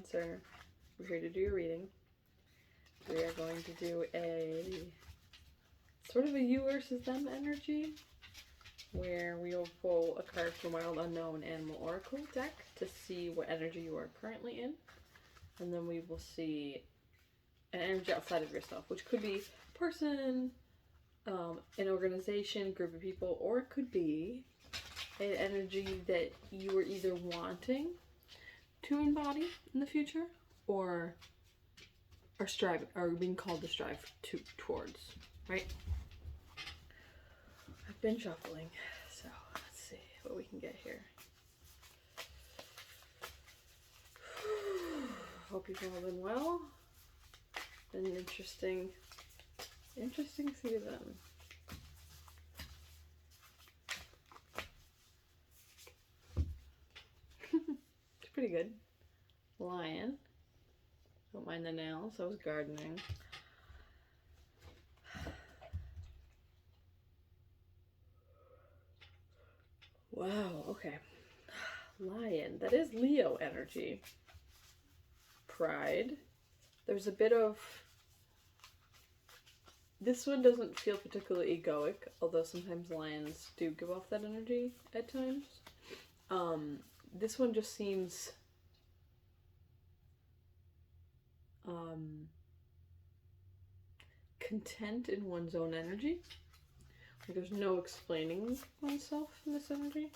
Cancer, we're here to do your reading. We are going to do a sort of a you versus them energy, where we will pull a card from Wild Unknown Animal Oracle deck to see what energy you are currently in. And then we will see an energy outside of yourself, which could be a person, an organization, group of people, or it could be an energy that you are either wanting to embody in the future or are striving, are being called to strive towards, right? I've been shuffling, so let's see what we can get here. Hope you've all been well. Been an interesting season. It's pretty good. Lion. Don't mind the nails. I was gardening. Wow, okay. Lion. That is Leo energy. Pride. There's a bit of... This one doesn't feel particularly egoic, although sometimes lions do give off that energy at times. This one just seems... content in one's own energy. Like there's no explaining oneself in this energy.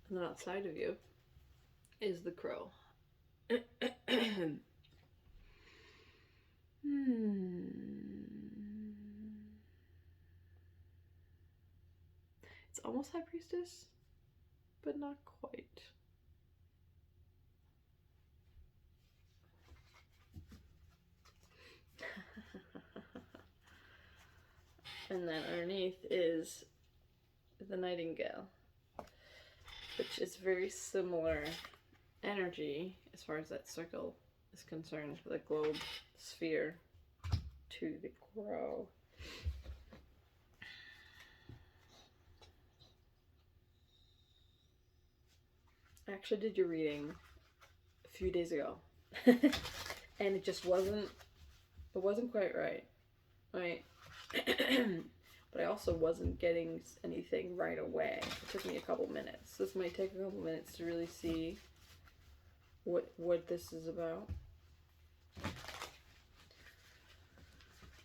And then outside of you is the crow. It's almost High Priestess, but not quite. And then underneath is the Nightingale, which is very similar energy as far as that circle is concerned, the globe sphere to the crow. I actually did your reading a few days ago and it just wasn't quite right. But I also wasn't getting anything right away. It took me a couple minutes. This might take a couple minutes to really see what this is about.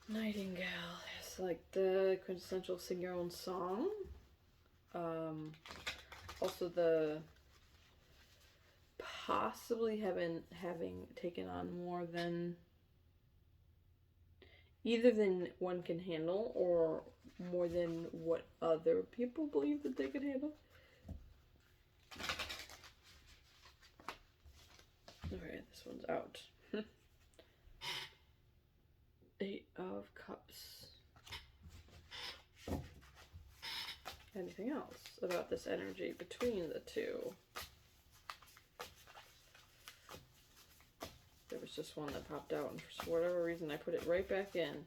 Nightingale is like the quintessential sing your own song. Also the possibly having taken on more than either than one can handle or more than what other people believe that they can handle. Alright, this one's out. 8 of Cups. Anything else about this energy between the two? There was just one that popped out, and for whatever reason I put it right back in.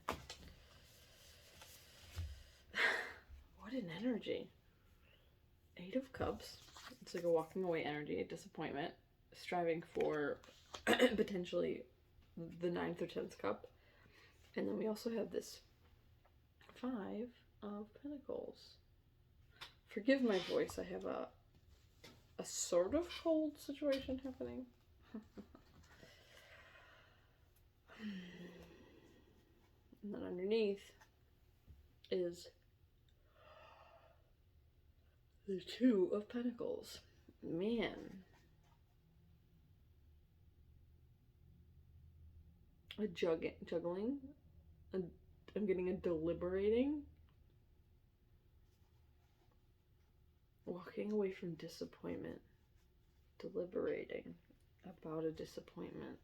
What an energy. 8 of Cups. It's like a walking away energy, a disappointment, striving for potentially the 9th or 10th cup. And then we also have this 5 of Pentacles. Forgive my voice, I have a sort of cold situation happening. And then underneath is the 2 of Pentacles. Man. A juggling. I'm getting a deliberating. Walking away from disappointment. Deliberating about a disappointment.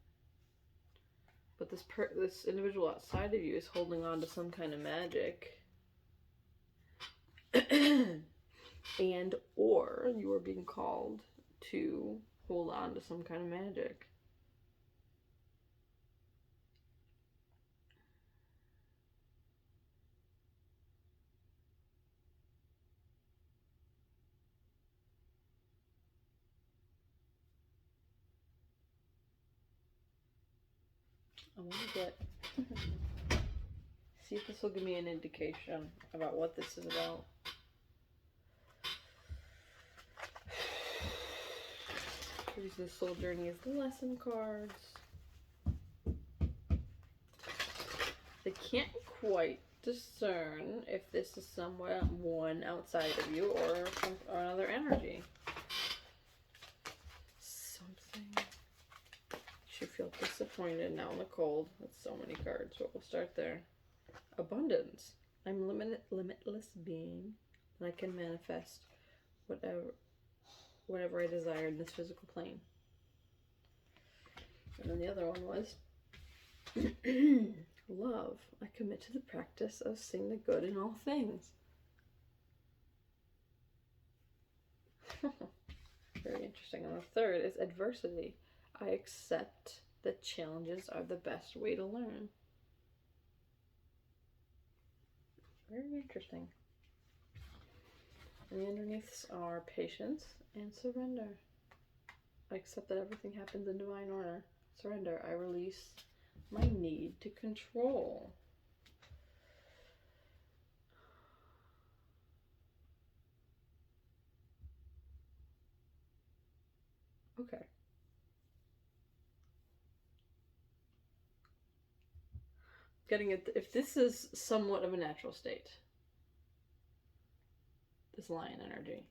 But this individual outside of you is holding on to some kind of magic. And or you are being called to hold on to some kind of magic. I want to get... See if this will give me an indication about what this is about. Use the Soul Journey as the lesson cards. They can't quite discern if this is someone outside of you or another energy. Something. You feel disappointed now in the cold with so many cards, but we'll start there. Abundance. I'm limitless being, and I can manifest whatever I desire in this physical plane. And then the other one was love. I commit to the practice of seeing the good in all things. Very interesting. And the third is adversity. I accept that challenges are the best way to learn. Very interesting. And the underneaths are patience and surrender. I accept that everything happens in divine order. Surrender. I release my need to control. Okay. Getting it, if this is somewhat of a natural state, this lion energy,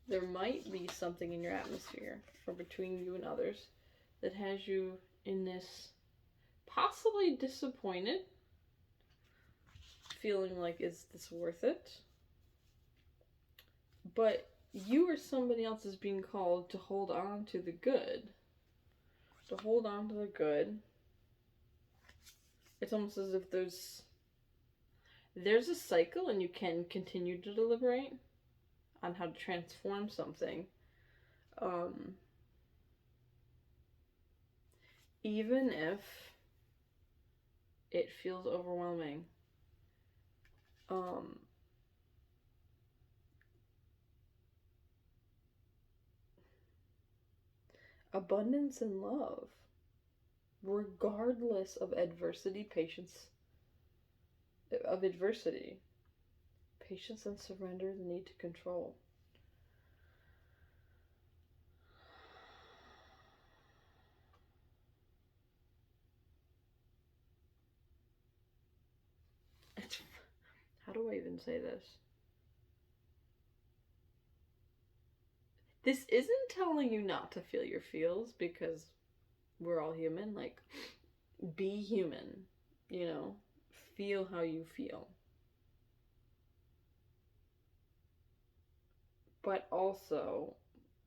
there might be something in your atmosphere or between you and others that has you in this possibly disappointed, feeling like, is this worth it? But you or somebody else is being called to hold on to the good. To hold on to the good. It's almost as if there's a cycle and you can continue to deliberate on how to transform something. Even if it feels overwhelming. Abundance and love. Regardless of adversity, patience and surrender, the need to control. How do I even say this? This isn't telling you not to feel your feels, because we're all human. Like, be human, you know? Feel how you feel. But also,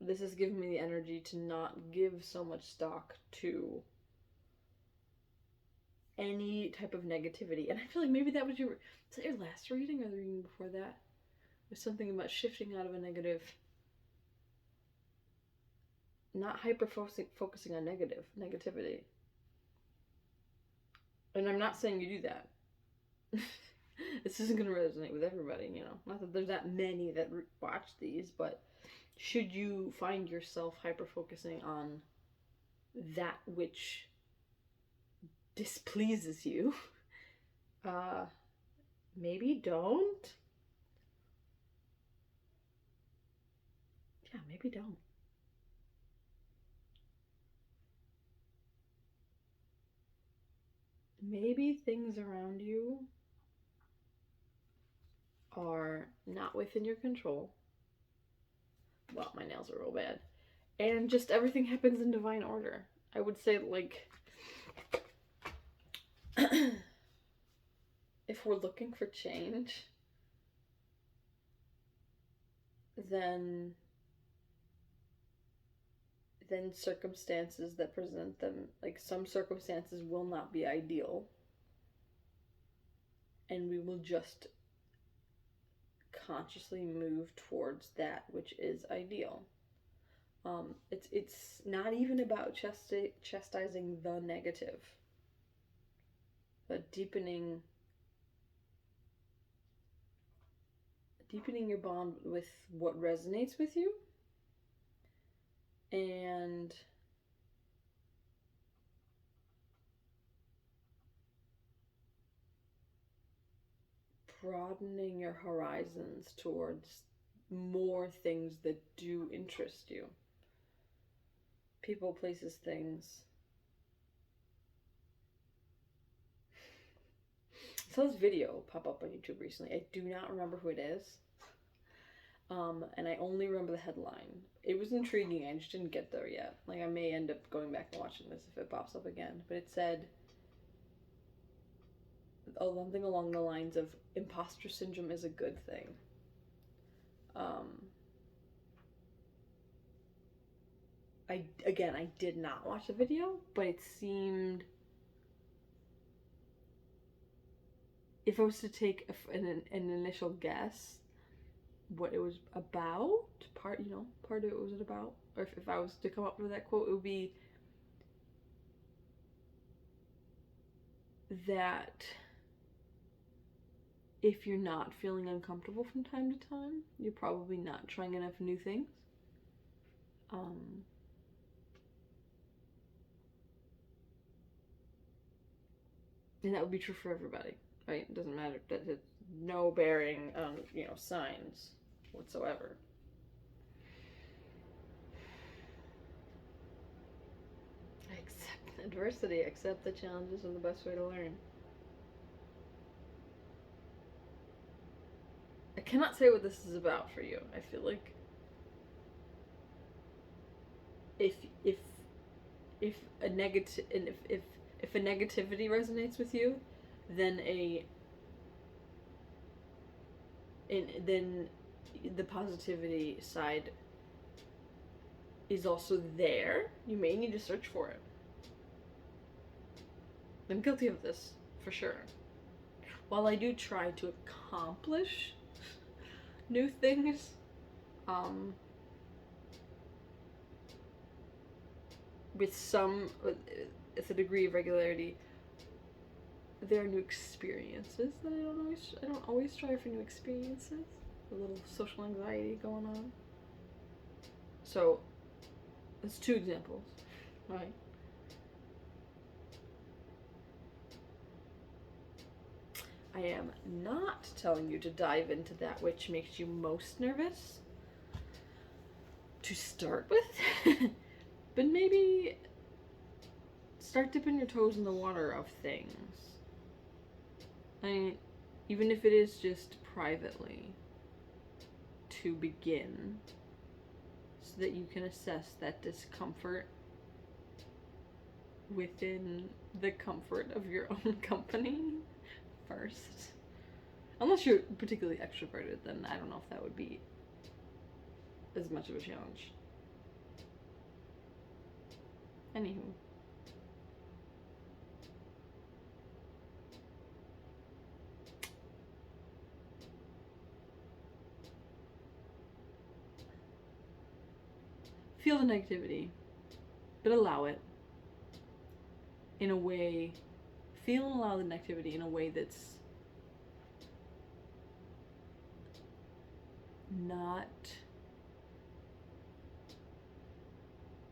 this is giving me the energy to not give so much stock to any type of negativity. And I feel like maybe that was is that your last reading or the reading before that? It was something about shifting out of a negative, not focusing on negativity. And I'm not saying you do that. This isn't going to resonate with everybody, you know. Not that there's that many that watch these, but should you find yourself hyper-focusing on that which displeases you, maybe don't. Yeah, maybe don't. Maybe things around you are not within your control. Well, my nails are real bad. And just everything happens in divine order. I would say, like, if we're looking for change, then circumstances that present them, like, some circumstances will not be ideal. And we will just consciously move towards that which is ideal. It's not even about chastising the negative, but deepening your bond with what resonates with you, and broadening your horizons towards more things that do interest you. People, places, things. I saw this video pop up on YouTube recently. I do not remember who it is. And I only remember the headline. It was intriguing, I just didn't get there yet. Like, I may end up going back and watching this if it pops up again. But it said something along the lines of imposter syndrome is a good thing. I did not watch the video, but it seemed, if I was to take an initial guess what it was about, part of it was about, or if I was to come up with that quote, it would be that if you're not feeling uncomfortable from time to time, you're probably not trying enough new things. And that would be true for everybody, right? It doesn't matter, that it's no bearing on, signs whatsoever. Accept adversity, accept the challenges, and the best way to learn. I cannot say what this is about for you. I feel like if a negative, and if a negativity resonates with you, then then the positivity side is also there. You may need to search for it. I'm guilty of this, for sure. While I do try to accomplish new things, with a degree of regularity, there are new experiences that I don't always strive for new experiences. A little social anxiety going on. So, that's 2 examples, right? I am not telling you to dive into that which makes you most nervous to start with, but maybe start dipping your toes in the water of things. I mean, even if it is just privately, to begin, so that you can assess that discomfort within the comfort of your own company first. Unless you're particularly extroverted, then I don't know if that would be as much of a challenge. Anywho. Feel the negativity, but allow it in a way, feel and allow the negativity in a way that's not,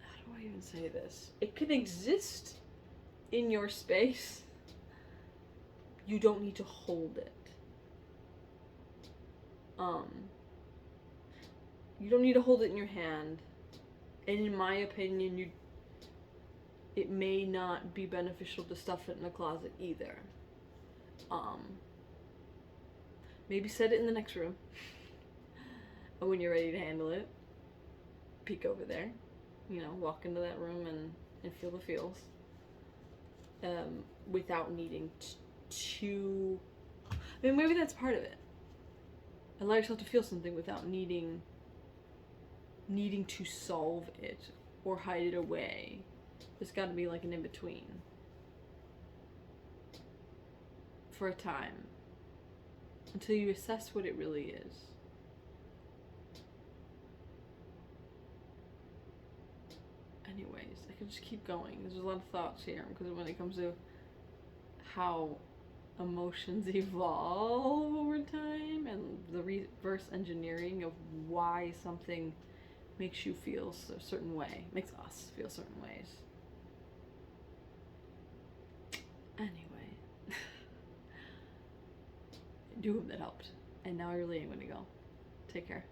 how do I even say this? It can exist in your space. You don't need to hold it. You don't need to hold it in your hand. And in my opinion, it may not be beneficial to stuff it in a closet either. Maybe set it in the next room. And when you're ready to handle it, peek over there. Walk into that room and feel the feels. Without needing to... I mean, maybe that's part of it. Allow yourself to feel something without needing to solve it or hide it away. There's got to be like an in-between for a time until you assess what it really is. Anyways, I can just keep going. There's a lot of thoughts here because when it comes to how emotions evolve over time and the reverse engineering of why something makes you feel a certain way, makes us feel certain ways. Anyway, do hope that helped. And now I really am going to go. Take care.